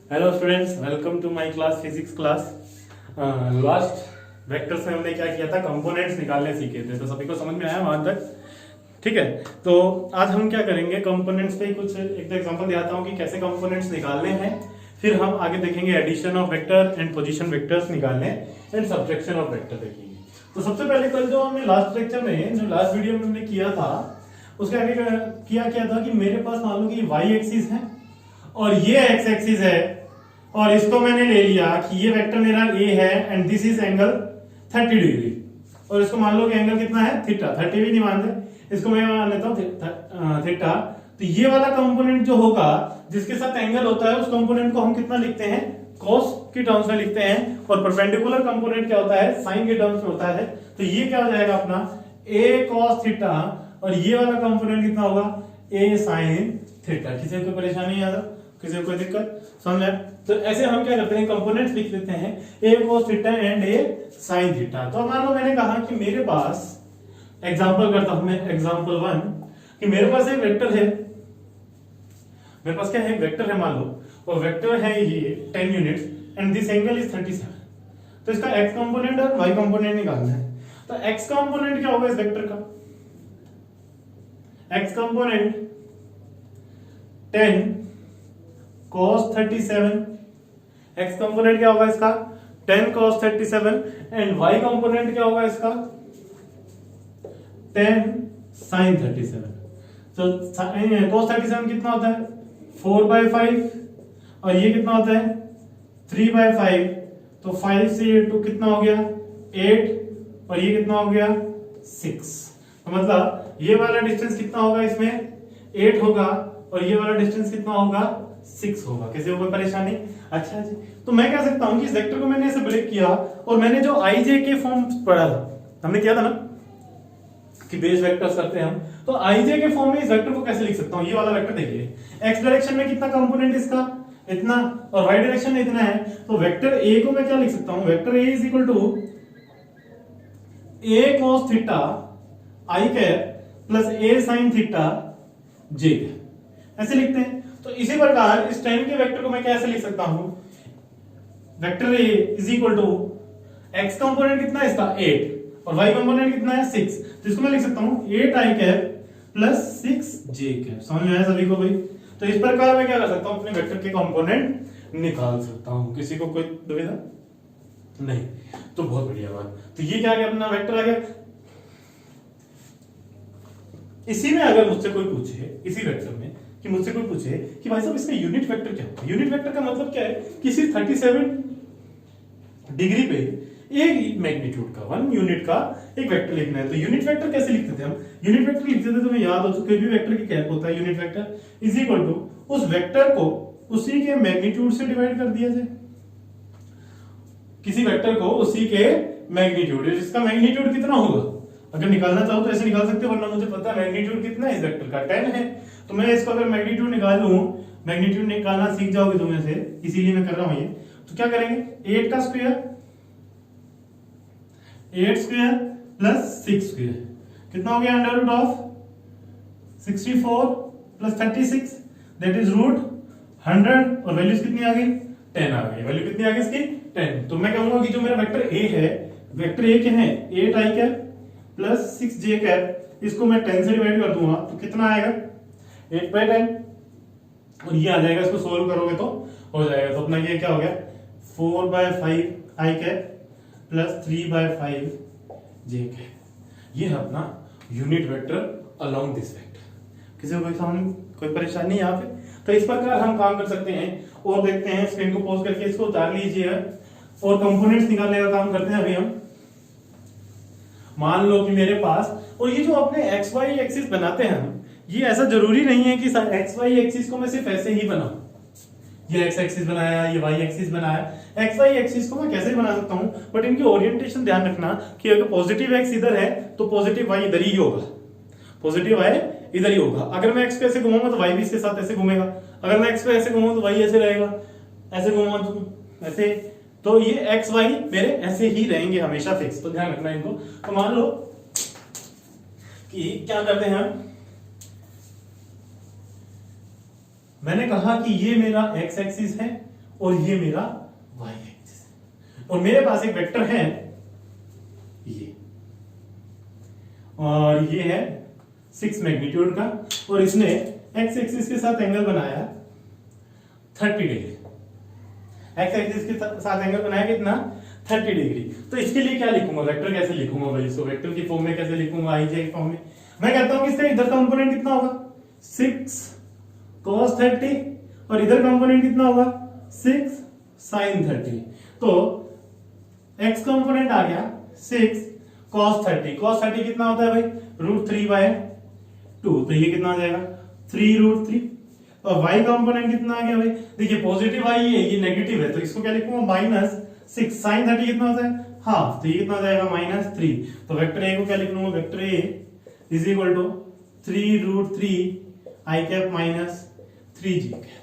Hello students, welcome to my class physics class. Last vectors में हमने क्या किया था, कंपोनेंट्स निकालने सीखे थे। तो सभी को समझ में आया वहां तक? ठीक है। तो आज हम क्या करेंगे, कंपोनेंट्स पे कुछ एक एग्जांपल दिखाता हूँ कि कैसे कंपोनेंट्स निकालने हैं। फिर हम आगे देखेंगे addition of vector and position vectors निकालने एंड सब्ट्रैक्शन ऑफ वेक्टर देखेंगे। तो सबसे पहले कल जो हमने लास्ट लेक्चर में, जो लास्ट वीडियो में हमने किया था, उसके आगे क्या था कि मेरे पास मान लो कि वाई एक्सिस है और ये एक्स एक्सिस है, और इसको मैंने ले लिया कि ये वेक्टर मेरा ए है and this is angle 30 degree, और इसको मान लो कि एंगल कितना है, थीटा। 30 भी नहीं मानते, इसको मैं मान लेता हूँ थीटा। तो ये वाला कंपोनेंट जो होगा जिसके साथ एंगल होता है, उस कंपोनेंट को हम कितना लिखते हैं, कॉस की टर्म्स में लिखते हैं। और परपेंडिकुलर कंपोनेंट क्या होता है, साइन के टर्म्स में होता है। तो ये क्या हो जाएगा अपना ए कॉस थीटा, और ये वाला कंपोनेंट कितना होगा, ए साइन थीटा। किसी को कोई परेशानी है, किसी को कोई दिक्कत, समझ आया? तो ऐसे हम क्या करते हैं, कंपोनेंट्स लिख लेते हैं, ए cos theta and A sin theta. तो मान लो मैंने कहा कि मेरे पास, एग्जांपल करता हूं मैं, एग्जांपल 1, कि मेरे पास एक वेक्टर है, मेरे पास क्या है, वेक्टर है मान लो, और वेक्टर है ये 10 units and this angle is 37। तो इसका x कंपोनेंट और y कंपोनेंट निकालना है। तो x कंपोनेंट क्या होगा इस वेक्टर का, x component 10 cos 37, x component क्या होगा इसका 10 cos 37, एंड y कंपोनेंट क्या होगा इसका 10 sin 37। तो cos 37 कितना होता है 4/5, और ये कितना होता है 3/5। तो 5 से 2 कितना हो गया 8, और ये कितना हो गया 6। तो मतलब ये वाला डिस्टेंस कितना होगा, इसमें 8 होगा, और ये वाला डिस्टेंस कितना होगा 6 होगा। किसी को कोई परेशानी? अच्छा जी। तो मैं कह सकता हूं कि इस वेक्टर को मैंने ऐसे ब्रेक किया, और मैंने जो आई जे के फॉर्म पढ़ा था, हमने किया था ना कि बेस वेक्टर्स करते हैं हम, तो आई जे के फॉर्म में इस वेक्टर को कैसे लिख सकता हूं। ये वाला वेक्टर देखिए, एक्स डायरेक्शन में कितना कंपोनेंट इसका इतना, और वाई डायरेक्शन में इतना है। तो वेक्टर ए को मैं क्या लिख सकता हूं, vector A is equal to A cos theta I cap plus A sine theta J cap, ऐसे लिखते हैं। तो इसी प्रकार इस टाइम के वेक्टर को मैं कैसे लिख सकता हूं, vector A is equal to x component कितना है इसका 8, और y कंपोनेंट कितना है 6। तो इसको मैं लिख सकता हूं 8 आई कैप प्लस 6 जे कैप। समझ में आया सभी को भाई? तो इस प्रकार मैं क्या कर सकता हूं, अपने वेक्टर के कंपोनेंट निकाल सकता हूं। किसी को कोई दुविधा नहीं? तो बहुत बढ़िया बात। तो ये क्या आ गया, अपना वेक्टर आ गया। इसी में अगर मुझसे कोई पूछे, इसी वेक्टर में कि मुझसे कोई पूछे कि भाई साहब इसका यूनिट वेक्टर क्या होता है, यूनिट वेक्टर का मतलब क्या है, किसी 37 डिग्री पे एक मैग्नीट्यूड का 1 यूनिट का एक वेक्टर लिखना है। तो यूनिट वेक्टर कैसे लिखते थे हम, यूनिट वेक्टर लिखते थे, तुम्हें याद हो तो, कोई भी वेक्टर की क्या होता है, unit vector is equal to उस वेक्टर को उसी के मैग्नीट्यूड से डिवाइड कर दिया जाए। किसी वेक्टर को उसी के मैग्नीट्यूड, जिसका मैग्नीट्यूड कितना होगा, अगर निकालना चाहो तो ऐसे निकाल सकते हो, वरना मुझे पता है मैग्नीट्यूड कितना है इस वेक्टर का 10 है। तो मैं इसको अगर मैग्नीट्यूड निकाल लूं, मैग्नीट्यूड निकालना सीख जाओगे तुम ऐसे, इसीलिए मैं कर रहा हूं ये। तो क्या करेंगे, 8 का स्क्वायर, 8 स्क्वायर प्लस 6 स्क्वायर कितना हो गया, under root of 64 plus 36 that is root 100, और वैल्यूज कितनी आ गई 10 आ गई। वैल्यू कितनी आ गई इसकी 10। तो मैं कहूंगा कि जो मेरा वेक्टर ए है, वेक्टर ए क्या है 8 आई कैप प्लस 6 जे कैप, इसको मैं 10 से डिवाइड कर दूंगा तो कितना आएगा 8/10, और ये आ जाएगा, इसको सोल्व करोगे तो हो जाएगा। तो अपना ये क्या हो गया 4/5 आई कैप प्लस 3/5 जे कैप। ये है अपना unit vector along this vector. किसी को कोई सामने कोई परेशानी है यहाँ पे? तो इस प्रकार हम काम कर सकते हैं। और देखते हैं, स्क्रीन को पॉज करके इसको उतार लीजिए, और कंपोनेंट्स निकालने का काम करते हैं अभी हम। मान लो कि मेरे पास, और ये जो अपने एक्स वाई एक्सिस बनाते हैं हम, ये ऐसा जरूरी नहीं है कि एक्स वाई एक्सिस को मैं सिर्फ ऐसे ही बनाऊं, ये एक्स एक्सिस बनाया, ये वाई एक्सिस बनाया। एक्स वाई एक्सिस को मैं कैसे बना सकता हूं, बट इनकी ओरिएंटेशन ध्यान रखना कि अगर पॉजिटिव एक्स इधर है तो पॉजिटिव वाई इधर ही होगा, पॉजिटिव वाई इधर ही होगा। अगर मैं एक्स पे ऐसे घूमूंगा तो वाई भी इसके साथ ऐसे घूमेगा, अगर मैं एक्स पे ऐसे घूमूंगा तो वाई ऐसे रहेगा, ऐसे घूमूंगा तो ऐसे। तो ये एक्स वाई मेरे ऐसे ही रहेंगे हमेशा फिक्स, तो ध्यान रखना इनको। तो मान लो कि क्या करते हैं हम, मैंने कहा कि ये मेरा एक्स एक्सिस है और ये मेरा y एक्सिस है। और मेरे पास एक वेक्टर है ये, और ये है 6 मैग्नीट्यूड का, और इसने x एक्सिस के साथ एंगल बनाया 30 डिग्री। x एक्सिस के साथ एंगल बनाया कितना? 30 डिग्री। तो इसके लिए क्या लिखूंगा, वेक्टर कैसे लिखूंगा भाई? इसको वेक्टर की फॉर्म में कैसे लिखूंगा? आई जे फॉर्म में मैं कहता हूं कि इसका इधर कंपोनेंट कितना होगा 6 cos 30 और इधर कंपोनेंट कितना होगा 6 sin 30। तो x कंपोनेंट आ गया 6 cos 30। cos 30 कितना होता है भाई? √3/2। तो ये कितना आ जाएगा 3√3। और y कंपोनेंट कितना आ गया भाई? देखिए पॉजिटिव y है, ये नेगेटिव है, तो इसको क्या लिखूंगा -6 sin 30 कितना होता है हाफ, तो ये कितना आ जाएगा -3। तो वेक्टर ए को क्या लिख लूंगा? Vector A is equal to 3√3 i cap minus 3j cap.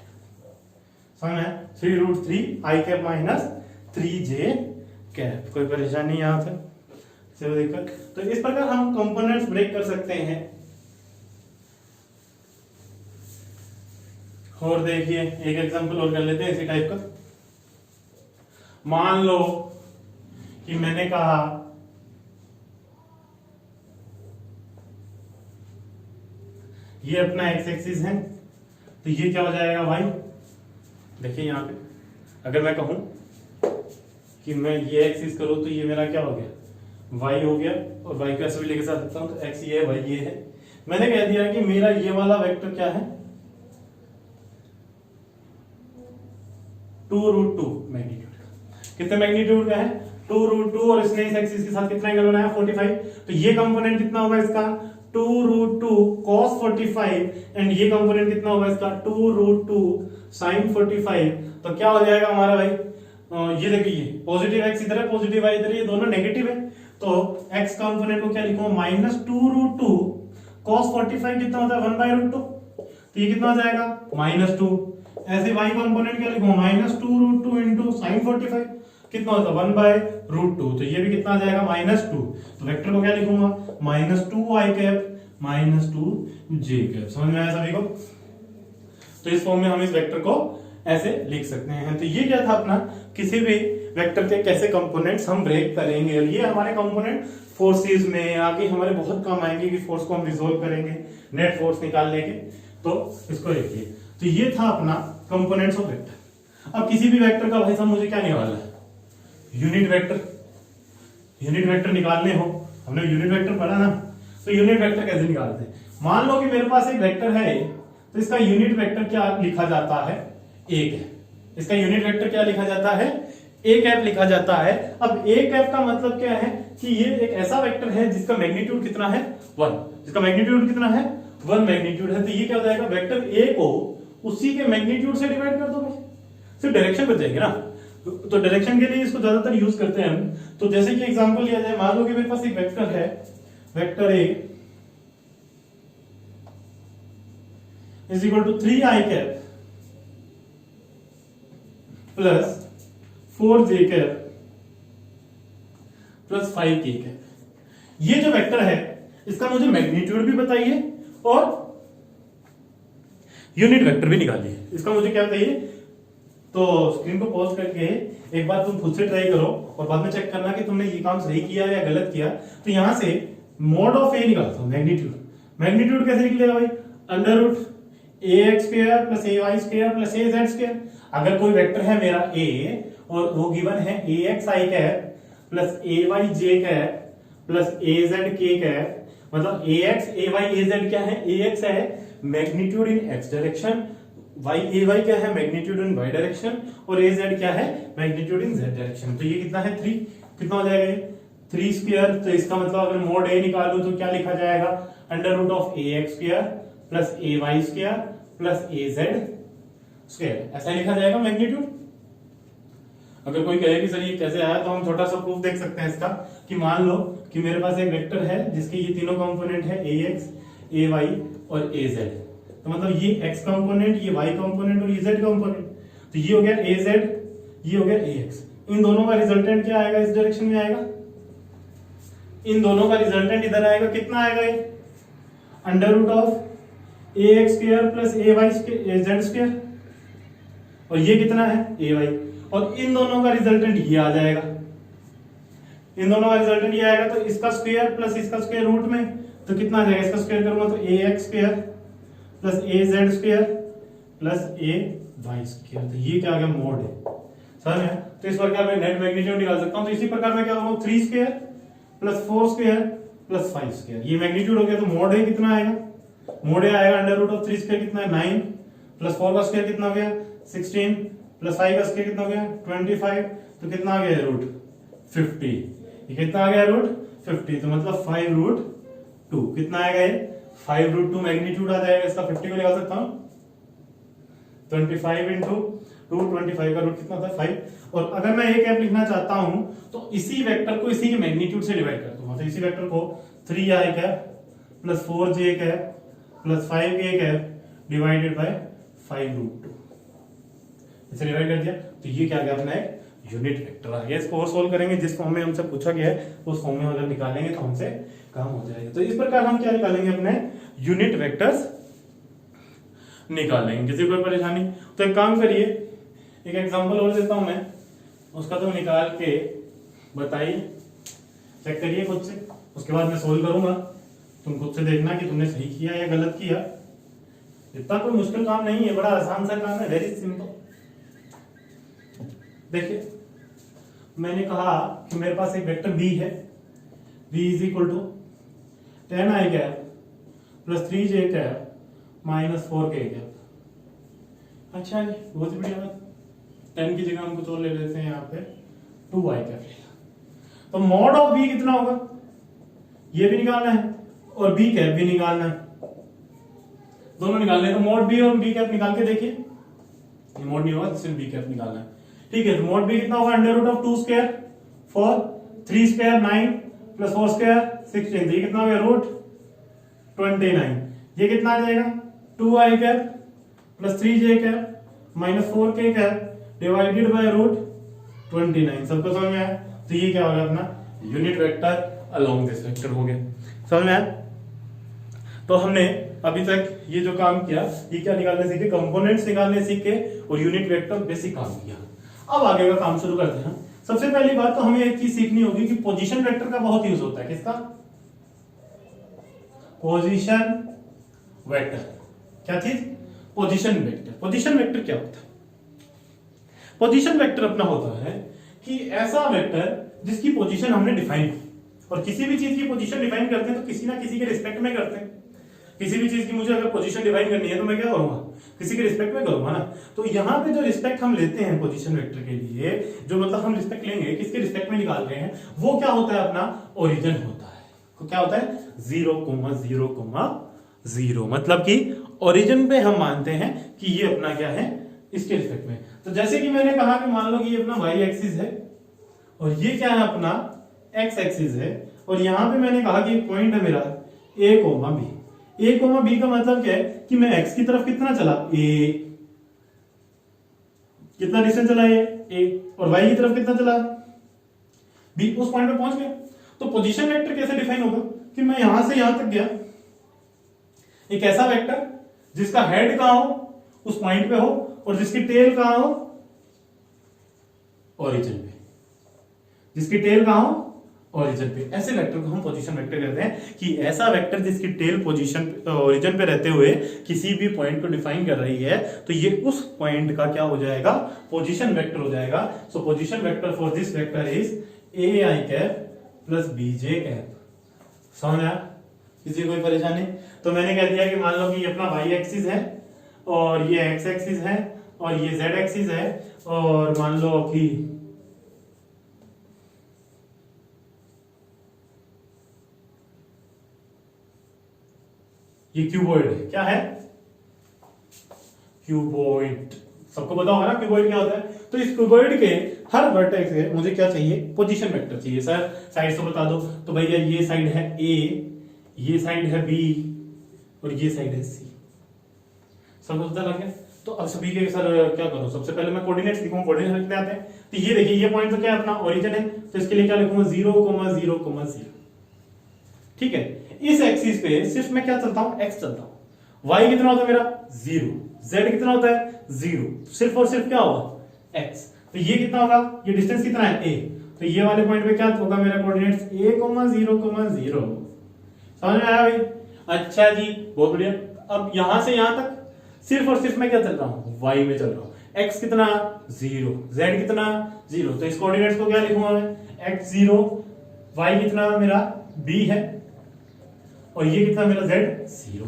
समझ में? 3√3 i cap minus 3j cap. कोई परेशानी यहां से चलो देखकर। तो इस प्रकार हम कंपोनेंट्स ब्रेक कर सकते हैं। और देखिए एक एग्जांपल और कर लेते हैं इसी टाइप का। मान लो कि मैंने कहा ये अपना एक्स एक्सिस है, तो ये क्या हो जाएगा भाई? देखिए यहां पे अगर मैं कहूं कि मैं ये एक्सिस करूं तो ये मेरा क्या हो गया? y हो गया, और y को ऐसे भी लेके जा सकता हूं, तो x ये है, y ये है। मैंने कह दिया कि मेरा ये वाला वेक्टर क्या है 2√2 मैग्नीट्यूड का। कितने मैग्नीट्यूड का है? 2√2। और इसने इस एक्सिस के साथ कितना एंगल बनाया 45। तो ये कंपोनेंट कितना होगा इसका 2√2 cos 45, एंड ये कंपोनेंट कितना होगा इसका 2√2 sin 45। तो क्या हो जाएगा हमारा भाई? ये देखिए पॉजिटिव x इधर है, पॉजिटिव y इधर है, ये दोनों नेगेटिव है। तो x कंपोनेंट को क्या लिखूंगा -2√2 cos 45 कितना होता है 1/√2। तो ये कितना हो जाएगा -2। ऐसे y कंपोनेंट क्या लिखूंगा -2√2 इंटू sin 45 कितना होता है 1/√2। तो ये भी कितना आ जाएगा -2। तो वेक्टर को क्या लिखूंगा -2i कैप -2j कैप। समझ में आया सभी को? तो इस फॉर्म में हम इस वेक्टर को ऐसे लिख सकते हैं। तो ये क्या था अपना, किसी भी वेक्टर के कैसे कंपोनेंट्स हम ब्रेक करेंगे। और ये हमारे कंपोनेंट फोर्सेस में आगे हमारे बहुत काम आएंगे कि फोर्स को हम रिजोल्व करेंगे नेट फोर्स निकालने के। तो इसको देखिए, तो ये था अपना कंपोनेंट्स ऑफ वेक्टर। अब किसी भी वेक्टर का भाई साहब मुझे क्या निकालना है? Unit vector. यूनिट वेक्टर निकालने हो, हमने यूनिट वेक्टर पढ़ा ना, तो यूनिट वेक्टर कैसे निकालते हैं? मान लो कि मेरे पास एक वेक्टर है, तो इसका यूनिट वेक्टर क्या लिखा जाता है? एक है। इसका यूनिट वेक्टर क्या लिखा जाता है? ए कैप लिखा जाता है। अब ए कैप का मतलब क्या है कि ये एक ऐसा वेक्टर है जिसका मैग्नीट्यूड कितना है 1। जिसका मैग्नीट्यूड कितना है 1 मैग्नीट्यूड है। तो ये क्या हो जाएगा, वेक्टर ए को उसी के मैग्नीट्यूड से डिवाइड कर दो भाई, सिर्फ डायरेक्शन बच जाएगी ना। तो डायरेक्शन के लिए इसको ज्यादातर यूज करते हैं हम। तो जैसे कि एग्जांपल लिया जाए, मान लो कि मेरे पास एक वेक्टर है, vector A is equal to 3i cap plus 4j cap plus 5k cap. ये जो वेक्टर है इसका मुझे मैग्नीट्यूड भी बताइए और यूनिट वेक्टर भी निकालिए। इसका मुझे क्या बताइए? तो स्क्रीन को पॉज करके एक बार तुम खुद से ट्राई करो और बाद में चेक करना कि तुमने ये काम सही किया या गलत किया। तो यहां से मोड ऑफ ए निकालता हूं, मैग्नीट्यूड। मैग्नीट्यूड कैसे निकलेगा भाई? √ax² plus ay² plus az²। अगर कोई वेक्टर है मेरा a और वो गिवन है axi cap plus ayj cap plus azk cap, मतलब ax ay az क्या है? ax है मैग्नीट्यूड इन x डायरेक्शन, ay क्या है? मैग्नीट्यूड इन y डायरेक्शन, और az क्या है? मैग्नीट्यूड इन z डायरेक्शन। तो ये कितना है 3। कितना हो जाएगा ये 3²। तो इसका मतलब अगर मोड a निकालूं तो क्या लिखा जाएगा? √ax² plus ay² plus az²। ऐसा लिखा जाएगा मैग्नीट्यूड। अगर कोई कहे कि सर ये कैसे आया, तो हम छोटा सा प्रूफ देख सकते हैं इसका कि मान लो कि मेरे पास एक वेक्टर है जिसके ये तीनों कंपोनेंट है ax, ay और az। तो मतलब ये x कंपोनेंट, ये y कंपोनेंट और ये z कंपोनेंट। तो ये हो गया az, ये हो गया ax। इन दोनों का रिजल्टेंट क्या आएगा? इस डायरेक्शन में आएगा। इन दोनों का रिजल्टेंट इधर आएगा। कितना आएगा ये? √ax² plus ay z²। और ये कितना है ए वाई, और इन दोनों का रिजल्टेंट ये आ जाएगा, इन दोनों का रिजल्टेंट ये आएगा। तो इसका स्क्वायर प्लस इसका स्क्वायर रूट में तो कितना आ जाएगा, इसका स्क्वायर करूंगा तो ए एक्स स्क्वायर प्लस ए जेड स्क्वायर प्लस ए वाई स्क्वायर। तो ये क्या आ गया, मोड है, समझ में। तो इस प्रकार मैं नेट मैग्नीट्यूड निकाल सकता हूं। तो इसी प्रकार मैं क्या करूंगा, 3 square plus 4 square plus 5 square, ये मैग्नीट्यूड हो गया। तो मोड है कितना आएगा, मोड है आएगा अंडर रूट ऑफ 3 स्क्वायर कितना है 9 प्लस 4 का स्क्वायर कितना हो गया 16 प्लस 5 का स्क्वायर कितना हो गया 25, तो कितना आ गया रूट 50। ये कितना आ गया रूट 50, तो मतलब 5 रूट 2 कितना आएगा, ये 5 रूट 2 मैग्नीट्यूड आ जाएगा इसका। 50 को निकाल सकता हूं 25 इंटू 2, 25 का रूट कितना होता है 5। और अगर मैं ये कैप लिखना चाहता हूं तो इसी वेक्टर को इसी के मैग्नीट्यूड से डिवाइड कर दूंगा। तो इसी वेक्टर को 3i cap plus 4j cap plus 5k cap divided by 5 root 2, इसे डिवाइड कर दिया। तो ये क्या गया अपना एक यूनिट वेक्टर आ गया। इसको और सोल्व करेंगे, जिस फॉर्म में हमसे पूछा गया है उस फॉर्म में अगर निकालेंगे तो हमसे काम हो जाएगा। तो इस प्रकार हम क्या निकालेंगे, अपने यूनिट वेक्टर्स निकालेंगे। किसी कोई परेशानी तो एक काम करिए, एक एग्जांपल और देता हूं मैं, उसका तुम निकाल के बताइए, चेक करिए खुद से, उसके बाद मैं सोल्व करूंगा। तुम खुद से देखना कि तुमने सही किया या गलत किया। इतना कोई मुश्किल काम नहीं है, बड़ा आसान सा काम है, वेरी सिंपल। देखिए मैंने कहा कि मेरे पास एक वेक्टर b है, b is equal to 10i cap plus 3j cap minus 4k cap. अच्छा जी, बहुत ही बढ़िया बात। 10 की जगह हम कुछ और ले लेते हैं, यहाँ पे 2i कैप लेगा। तो मॉड ऑफ b कितना होगा, ये भी निकालना है और b कैप भी निकालना है, दोनों निकालने। तो मॉड b और b कैप निकाल के देखिए, ये मॉड नहीं होगा, सिर्फ b कैप निकालना है। ठीक है, तो मॉड b कितना होगा, under root of 2 square 4, 3 square 9 plus 4 square 16, ये कितना हो गया रूट 29। ये कितना आ जाएगा 2i cap plus 3j cap minus 4k cap divided by root 29। सबको समझ में आया। तो ये क्या हो गया अपना unit vector along this vector हो गया, समझ में आया। तो हमने अभी तक ये जो काम किया, ये क्या निकालने सीखे, कंपोनेंट्स निकालने सीखे और यूनिट वेक्टर बेसिक काम किया। अब आगे का काम शुरू करते हैं। सबसे पहली बात तो हमें एक चीज सीखनी होगी कि पोजीशन वेक्टर का बहुत यूज होता है। किसका, पोजीशन वेक्टर। क्या चीज, पोजीशन वेक्टर। पोजीशन वेक्टर क्या होता है, पोजीशन वेक्टर अपना होता है कि ऐसा वेक्टर जिसकी पोजीशन हमने डिफाइन की, और किसी भी चीज की पोजीशन डिफाइन करते हैं तो किसी ना किसी के रिस्पेक्ट में करते हैं। किसी भी चीज की मुझे अगर पोजीशन डिफाइन करनी है तो मैं क्या करूंगा, किसी के रिस्पेक्ट में करूंगा ना। तो यहाँ पे जो रिस्पेक्ट हम लेते हैं पोजीशन वेक्टर के लिए, जो मतलब हम रिस्पेक्ट लेंगे, किसके रिस्पेक्ट में निकाल रहे हैं, वो क्या होता है, अपना ओरिजिन होता है। तो क्या होता है 0,0,0, मतलब कि ओरिजिन पे हम मानते हैं कि ये अपना क्या है, इसके रिस्पेक्ट में। तो जैसे कि मैंने कहा कि मान लो कि ये अपना y एक्सिस है और ये क्या है अपना x एक्सिस है, और यहां पे मैंने कहा कि एक पॉइंट है मेरा a, b। a, b का मतलब क्या है कि मैं x की तरफ कितना चला, a, कितना डिस्टेंस चला ये a, और y की तरफ कितना चला b, उस पॉइंट पे पहुंच गया। तो पोजीशन वेक्टर कैसे डिफाइन होगा कि मैं यहां से यहां तक गया, एक ऐसा वेक्टर जिसका हेड कहां हो, उस पॉइंट पे हो, और जिसकी टेल कहां हो, ओरिजिन पे, जिसकी टेल कहां हो, ओरिजिन पे। ऐसे वेक्टर को हम पोजीशन वेक्टर कहते हैं कि ऐसा वेक्टर जिसकी टेल पोजीशन ओरिजिन पे रहते हुए किसी भी पॉइंट को डिफाइन कर रही है, तो ये उस पॉइंट का क्या हो जाएगा, पोजीशन वेक्टर हो जाएगा। सो position vector for this vector is ai cap plus bj cap. समझ आया, किसी कोई परेशानी। तो मैंने कह दिया कि मान लो कि ये अपना y एक्सिस है और ये x एक्सिस है और ये z एक्सिस है, और मान लो कि ये क्यूबॉइड है। क्या है, क्यूबॉइड। सबको पता होगा ना क्यूबॉइड क्या होता है। तो इस क्यूबॉइड के हर वर्टेक्स से मुझे क्या चाहिए, पोजीशन वेक्टर चाहिए। सर साइड से बता दो, तो भैया ये साइड है a, ये साइड है b और ये साइड है c। सबको पता लग गया। तो अब सभी के सर क्या करूं, सबसे पहले मैं कोऑर्डिनेट्स लिखूंगा। कोऑर्डिनेट्स लिखने आते हैं, तो ये देखिए ये पॉइंट तो क्या है अपना ओरिजिन है, तो इसके लिए क्या लिखूंगा 0,0,0। ठीक है, इस एक्सिस पे सिर्फ मैं क्या चलता हूं, x चलता हूं। y कितना होता है मेरा 0, z कितना होता है 0, सिर्फ और सिर्फ क्या होगा x। तो ये कितना होगा, ये डिस्टेंस कितना है a, तो ये वाले पॉइंट पे क्या होगा मेरा कोऑर्डिनेट्स a, 0,0। समझ में आया भाई? अच्छा जी, बहुत बढ़िया। अब यहां से यहां तक सिर्फ और सिर्फ मैं क्या चल रहा हूं, y में चल रहा हूं। x कितना 0, z कितना 0, तो इस कोऑर्डिनेट्स को क्या लिखूंगा मैं, x 0, y कितना मेरा b है, और ये कितना मेरा z 0।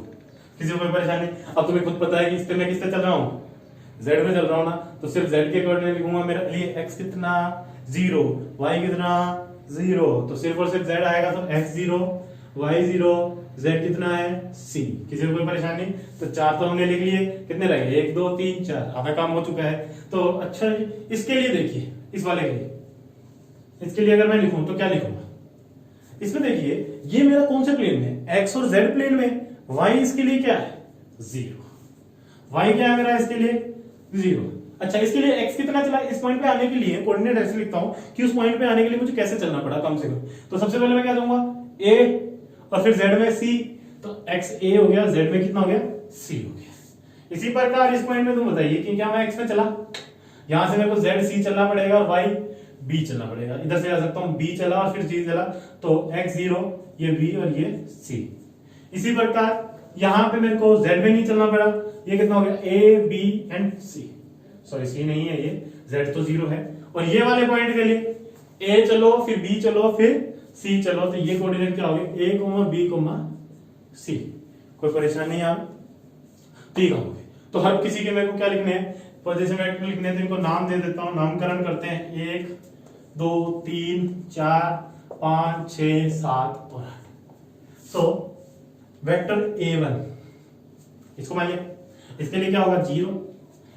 किसी को कोई परेशानी? अब तुम्हें खुद पता है कि इस पे मैं किस पे चल रहा हूँ, z में चल रहा हूँ ना, तो सिर्फ z के कोऑर्डिनेट लिखूंगा मेरे लिए, x कितना 0, y कितना 0, तो सिर्फ और सिर्फ z आएगा, तो x 0, y 0, z कितना है c। किसी को कोई परेशानी? तो 4 तो हमने लिख लिए, कितने रह गए 1 2 3 4, आधा काम हो चुका है। तो अच्छा इसके लिए देखिए, इस वाले के लिए, इसके लिए अगर मैं लिखूं तो क्या लिखूंगा, इसमें देखिए ये मेरा कौन से प्लेन में, x और z प्लेन में, y इसके लिए क्या है 0, y क्या है मेरा इसके लिए 0। अच्छा इसके लिए x कितना चला, इस पॉइंट पे आने के लिए कोऑर्डिनेट ऐसे लिखता हूं कि उस पॉइंट पे आने के लिए मुझे कैसे चलना पड़ा कम से कम। तो सबसे पहले मैं क्या दूंगा a, और फिर z में c, तो x a हो गया, z में कितना हो गया c हो गया। इसी प्रकार इस पॉइंट में तुम बताइए कि क्या मैं x पे चला, यहां से मेरे को z c चलना पड़ेगा और y b चलना पड़ेगा, इधर से आ सकता हूं b चला और फिर c चला, तो x 0, ये b और ये c। इसी प्रकार यहां पे मेरे को z में नहीं चलना पड़ा, ये कितना हो गया a b and c, sorry c नहीं है ये, z तो 0 है। और ये वाले पॉइंट के लिए a चलो, फिर b चलो, फिर c चलो, तो ये कोऑर्डिनेट क्या हो गए a, b, c। कोई परेशानी नहीं आप? ठीक है, तो हर किसी के मेरे को क्या लिखने हैं, पोजीशन वेक्टर लिखने हैं, तो इनको नाम दे देता हूं, नामकरण करते हैं 1 2 3 4 5 6 7 और 8। तो वेक्टर a1 इसको मान लिया, इसके लिए क्या होगा 0, ये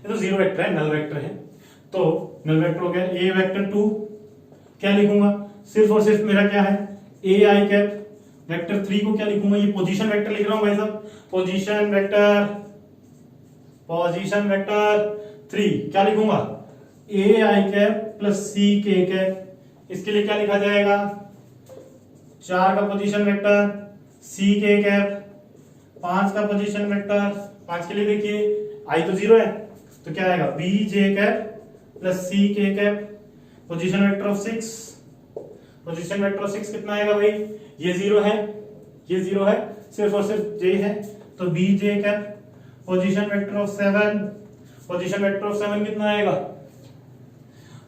तो 0 वेक्टर है, नल वेक्टर है, तो नल वेक्टर हो गया। a वेक्टर 2 क्या लिखूंगा, सिर्फ और सिर्फ मेरा क्या है a आई कैप। वेक्टर 3 को क्या लिखूंगा, ये पोजीशन वेक्टर लिख रहा हूं भाई साहब, पोजीशन वेक्टर 3 क्या लिखूंगा a I cap plus c k cap. इसके लिए क्या लिखा जाएगा, 4 का position vector c k cap, 5 का पोजीशन वेक्टर, 5 के लिए देखिए i तो 0 है, तो क्या आएगा b j cap plus c k cap. Position vector of 6, position vector of 6 कितना आएगा भाई, ये 0 है, ये 0 है, सिर्फ और सिर्फ j है, तो b j cap. Position vector of 7, position vector of 7 कितना आएगा,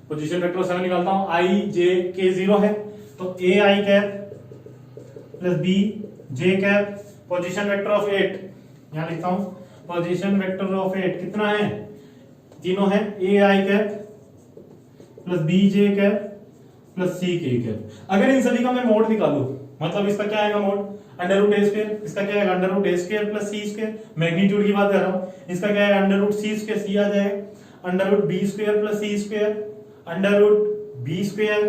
पोजीशन वेक्टर ऑफ 7 निकालता हूं, i j k 0 है, तो a i cap plus b j cap. Position vector of 8 यहां लिखता हूं, पोजीशन वेक्टर ऑफ 8 कितना है, तीनों है, a i cap plus b j cap plus c k cap. अगर इन सभी का मैं मोड निकालूं, मतलब इसका क्या आएगा mod, under root a square, इसका क्या है under root a square plus c square, magnitude की बात कर रहा हूं, इसका क्या है under root c square, c आ जाएगा, under root b square plus c square, under root b square,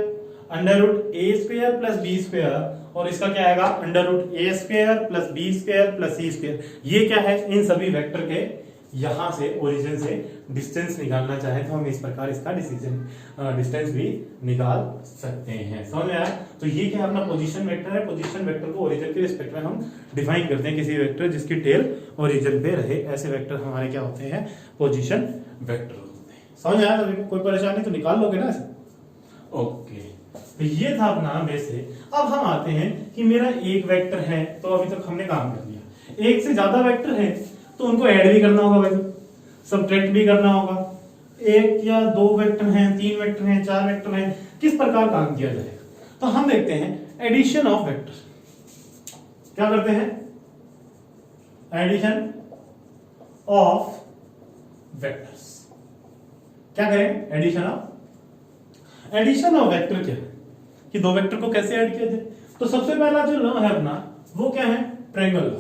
under root a square plus b square, और इसका क्या आएगा under root a square plus b square plus c square. ये क्या है, इन सभी वेक्टर के यहां से ओरिजिन से डिस्टेंस निकालना चाहे तो हम इस प्रकार इसका डिस्टेंस भी निकाल सकते हैं। समझ में आया? तो ये क्या अपना पोजीशन वेक्टर है, पोजीशन वेक्टर को ओरिजिन के रिस्पेक्ट में हम डिफाइन करते हैं, किसी वेक्टर जिसकी टेल ओरिजिन पे रहे, ऐसे वेक्टर हमारे क्या होते हैं, पोजीशन वेक्टर होते हैं। समझ में आया? तो कोई परेशानी तो निकाल लोगे ना ऐसे? ओके, तो ये था अपना वैसे। अब हम आते हैं कि मेरा एक वेक्टर है, तो अभी तक हमने काम कर लिया। एक से ज्यादा वेक्टर है तो उनको ऐड भी करना होगा भाई, सबट्रैक्ट भी करना होगा। एक या दो वेक्टर हैं, 3 वेक्टर हैं, 4 वेक्टर हैं, किस प्रकार काम किया जाएगा? तो हम देखते हैं एडिशन ऑफ वेक्टर। क्या करते हैं? Addition of vectors. क्या करें? एडिशन ऑफ वेक्टर क्या है कि दो वेक्टर को कैसे ऐड किया जाए? तो सबसे पहला जो लॉ है अपना वो क्या है? Triangle law.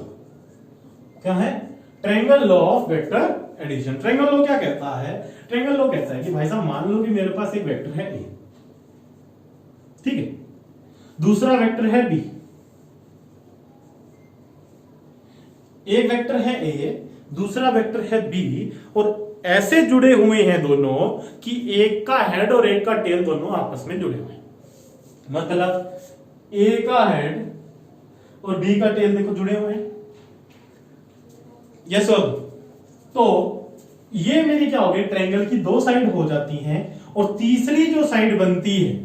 क्या है? Triangle law of vector addition. Triangle law क्या कहता है? ट्रायंगल लॉ कहता है कि भाई साहब मान लो कि मेरे पास एक वेक्टर है ए, ठीक है, दूसरा वेक्टर है बी, एक वेक्टर है ए, दूसरा वेक्टर है बी, और ऐसे जुड़े हुए हैं दोनों कि एक का हेड और एक का टेल दोनों आपस में जुड़े हुए हैं। मतलब ए का हेड और बी का टेल देखो जुड़े हुए हैं, यस और तो ये मेरी क्या होगी, ट्रायंगल की दो साइड हो जाती हैं और तीसरी जो साइड बनती है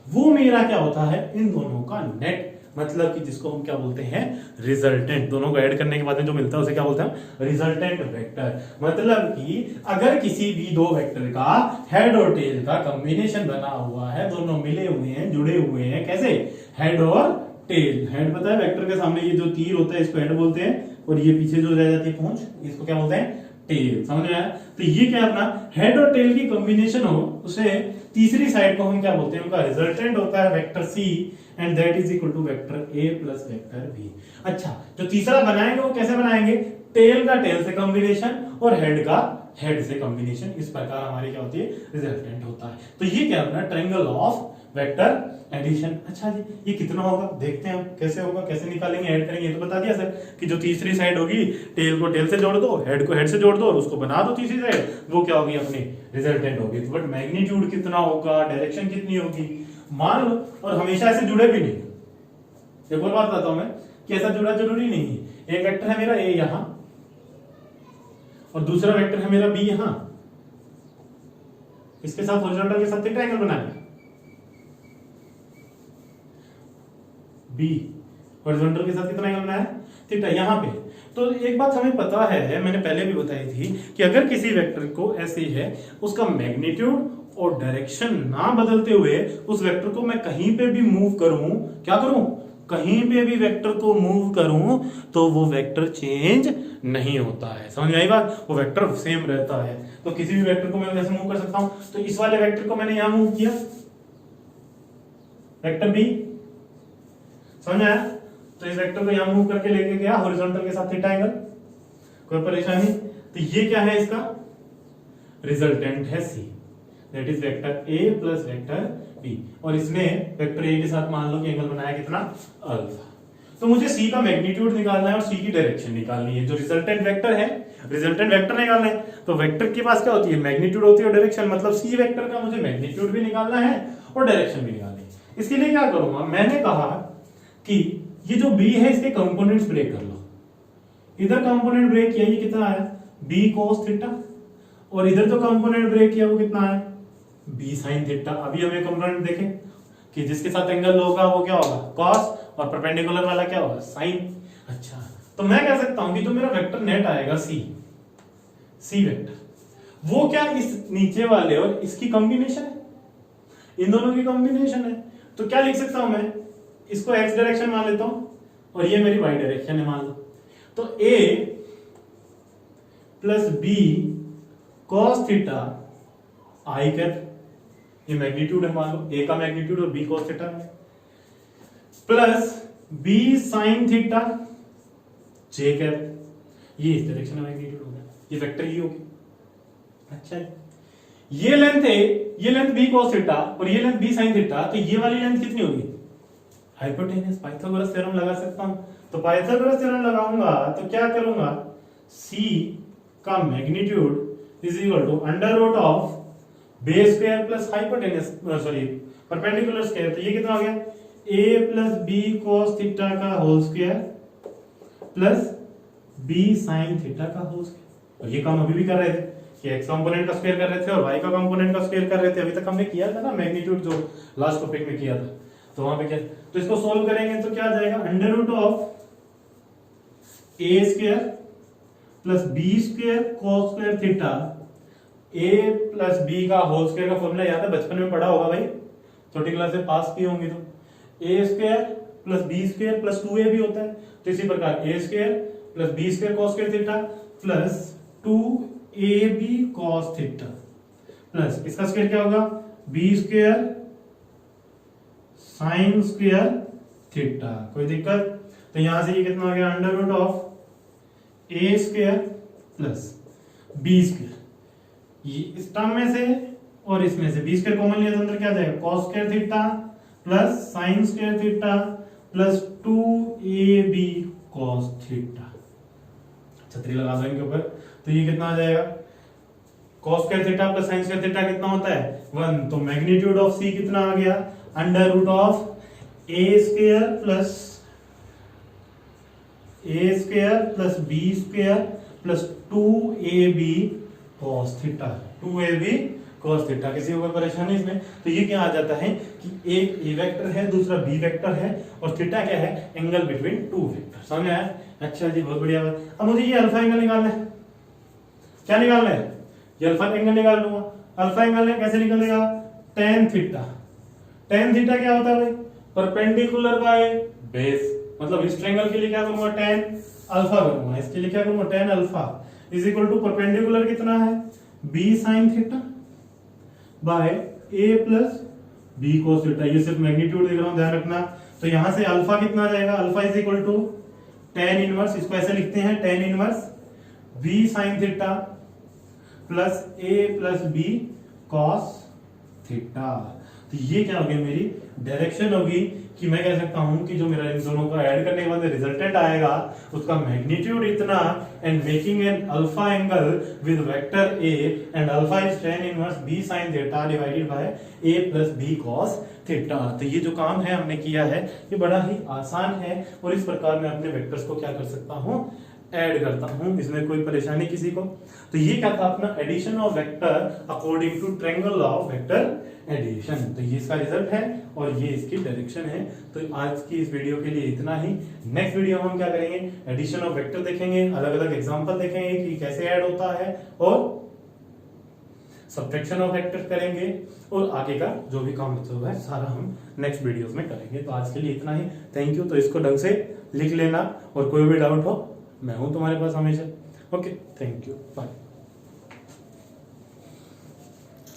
वो मेरा क्या होता है, इन दोनों का नेट, मतलब कि जिसको हम क्या बोलते हैं, रिजल्टेंट। दोनों को ऐड करने के बाद में जो मिलता है उसे क्या बोलते हैं, रिजल्टेंट वेक्टर। मतलब कि अगर किसी भी दो वेक्टर का हेड और टेल का कॉम्बिनेशन बना हुआ है, दोनों मिले हुए हैं, जुड़े हुए हैं, कैसे, हेड और टेल। हेड पता है वेक्टर के सामने ये जो तीर होता है इसको हेड बोलते हैं, और ये पीछे जो रह जाती है पूंछ, इसको क्या बोलते हैं, टेल। समझ में आया? तो ये क्या अपना हेड और टेल की कॉम्बिनेशन हो, उसे तीसरी साइड को हम क्या बोलते हैं, उनका रिजल्टेंट होता है vector C, and that is equal to vector A plus vector B. अच्छा, जो तीसरा बनाएंगे वो कैसे बनाएंगे, टेल का टेल से कॉम्बिनेशन और हेड का हेड से कॉम्बिनेशन, इस प्रकार हमारी क्या होती है, रिजल्टेंट होता है। तो ये क्या अपना ट्रायंगल ऑफ वेक्टर एडिशन। अच्छा जी, ये कितना होगा, देखते हैं हम कैसे होगा, कैसे निकालेंगे, ऐड करेंगे। ये तो बता दिया सर कि जो तीसरी साइड होगी, टेल को टेल से जोड़ दो, हेड को हेड से जोड़ दो और उसको बना दो तीसरी साइड, वो क्या होगी, अपनी रिजल्टेंट होगी। तो बट मैग्नीट्यूड कितना होगा, डायरेक्शन कितनी होगी, मान लो, और हमेशा ऐसे जुड़े भी नहीं। एक और बात बताता हूं मैं कि ऐसा जुड़ा जरूरी नहीं है। एक वेक्टर है मेरा ए यहां और दूसरा वेक्टर है मेरा बी यहां, इसके साथ हॉरिजॉन्टल के साथ ट्रायंगल बनाएंगे, बी हॉरिजॉन्टल के साथ कितना एंगल बनाया, थीटा, यहां पे। तो एक बात हमें पता है, मैंने पहले भी बताई थी कि अगर किसी वेक्टर को ऐसे है, उसका मैग्नीट्यूड और डायरेक्शन ना बदलते हुए उस वेक्टर को मैं कहीं पे भी मूव करूं, क्या करूं, कहीं पे भी वेक्टर को मूव करूं तो वो वेक्टर चेंज नहीं होता है। समझ में आई बात, वो वेक्टर सेम रहता है। तो किसी भी वेक्टर को मैं कैसे मूव कर सकता हूं, तो इस वाले वेक्टर को मैंने यहां मूव किया, वेक्टर बी, समझ आया, तो इस वेक्टर को यहां मूव करके लेके गया हॉरिजॉन्टल के साथ थीटा एंगल, कोई परेशानी। तो ये क्या है, इसका रिजल्टेंट है c, that is vector A plus vector b, और इसने वेक्टर ए के साथ मान लो कि एंगल बनाया कितना, अल्फा। तो मुझे सी का मैग्नीट्यूड निकालना है और सी की डायरेक्शन निकालनी है। जो रिजल्टेंट वेक्टर है, रिजल्टेंट वेक्टर निकालना है, तो वेक्टर के पास क्या होती है, मैग्नीट्यूड होती है और डायरेक्शन, मतलब सी वेक्टर का मुझे मैग्नीट्यूड भी निकालना है और डायरेक्शन भी निकालनी है। इसके लिए क्या करूंगा, मैंने कहा कि ये जो b है इसके कंपोनेंट्स ब्रेक कर लो। इधर कंपोनेंट ब्रेक किया, ये कितना आया, b cos थीटा, और इधर जो कंपोनेंट ब्रेक किया वो कितना आया, b sin थीटा। अभी हमें कंपोनेंट देखें कि जिसके साथ एंगल होगा वो क्या होगा, cos, और परपेंडिकुलर वाला क्या होगा, sin। अच्छा, तो मैं कह सकता हूं कि जो मेरा वेक्टर नेट आएगा c वेक्टर, वो क्या इस नीचे वाले और इसकी कॉम्बिनेशन है, इन दोनों की कॉम्बिनेशन है। तो क्या लिख सकता हूं मैं, इसको x डायरेक्शन मान लेता हूं और ये मेरी y डायरेक्शन है मान लो। तो a plus b cos theta i cap, ये मैग्नीट्यूड है मान लो, a का मैग्नीट्यूड और b cos थीटा है, plus b sin theta j cap, ये इस डायरेक्शन में मैग्नीट्यूड हो गया, ये वेक्टर ही होगी। अच्छा, ये लेंथ है, ये लेंथ b cos थीटा और ये लेंथ b sin थीटा, तो ये वाली लेंथ कितनी होगी, हाइपोटेनस। पाइथागोरस थ्योरम लगा सकता हूं, तो पाइथागोरस थ्योरम लगाऊंगा तो क्या करूंगा, c का magnitude is equal to under root of base square plus hypotenuse, sorry perpendicular square. तो ये कितना हो गया, a plus b cos theta का whole square plus b sin theta का होल स्क्वायर। और ये काम अभी भी कर रहे थे कि x कंपोनेंट का स्क्वायर कर रहे थे और y का कंपोनेंट का स्क्वायर कर रहे थे। अभी तक हमने किया था ना मैग्नीट्यूड, जो लास्ट टॉपिक में किया था। तो वहां पे क्या, तो इसको सोल्व करेंगे तो क्या आ जाएगा, under root of a square plus b square cos square theta, a plus b का होल स्क्वायर का फॉर्मूला याद है, बचपन में पढ़ा होगा भाई, छोटी क्लास से पास की होंगी। तो a square plus b square plus 2a भी होता है, तो इसी प्रकार a square plus b square cos square theta plus 2ab cos theta plus इसका स्क्वायर क्या होगा, b square sin square theta. कोई दिक्कत, तो यहां से ये कितना हो गया, under root of a square plus b square, ये इस टर्म में से और इसमें से b स्क्वायर कॉमन लिया तो अंदर क्या आ जाएगा, cos square theta plus sin square theta plus 2ab cos theta. छतरी लगा दो इनके ऊपर, तो ये कितना आ जाएगा, cos square theta plus sin square theta कितना होता है, 1। तो मैग्नीट्यूड ऑफ c कितना आ गया, under root of a square plus b square plus 2ab cos theta, 2ab cos theta. किसी को कोई परेशानी इसमें? तो ये क्या आ जाता है कि एक ए वेक्टर है, दूसरा बी वेक्टर है, और थीटा क्या है? Angle between two vector. समझ में आया? अच्छा जी, बहुत बढ़िया बात। अब मुझे ये अल्फा एंगल निकालना है। क्या निकालना है? ये अल्फा एंगल निकाल लूंगा। अल्फा एंगल कैसे निकलेगा? tan theta. tan थीटा क्या होता है भाई? Perpendicular by base. मतलब इस ट्रायंगल के लिए क्या करूंगा? tan अल्फा करूंगा। इसके लिए क्या करूंगा? tan alpha is equal to perpendicular कितना है? b sin theta by a plus b cos theta. ये सिर्फ मैग्नीट्यूड देख रहा हूं, ध्यान रखना। तो यहां से अल्फा कितना आ जाएगा? Alpha is equal to tan inverse, इसको ऐसे लिखते हैं tan inverse b sin theta plus a plus b cos theta. तो ये क्या हो गया? मेरी डायरेक्शन होगी कि मैं कह सकता हूं कि जो मेरा इन दोनों को ऐड करने के बाद रिजल्टेंट आएगा उसका मैग्नीट्यूड इतना, and making an alpha angle with vector a and alpha is tan inverse b sin theta divided by a plus b cos theta. तो ये जो काम है हमने किया है ये बड़ा ही आसान है, और इस प्रकार मैं अपने वेक्टर्स को क्या कर सकता हूं? ऐड करता हूं। इसमें कोई परेशानी किसी को? तो ये क्या था? अपना addition of vector according to triangle law of vector addition. तो ये इसका रिजल्ट है और ये इसकी डायरेक्शन है। तो आज की इस वीडियो के लिए इतना ही। नेक्स्ट वीडियो में हम क्या करेंगे? एडिशन ऑफ वेक्टर देखेंगे, अलग अलग एग्जांपल देखेंगे कि कैसे ऐड होता है, और सब्ट्रैक्शन ऑफ वेक्टर करेंगे, और आगे का जो भी काम बचा हुआ है सारा हम नेक्स्ट वीडियोस में करेंगे। तो आज के लिए इतना ही। Thank you. तो इसको ढंग से लिख लेना, और कोई भी डाउट हो मैं हूं तुम्हारे पास हमेशा। Okay, thank you, bye.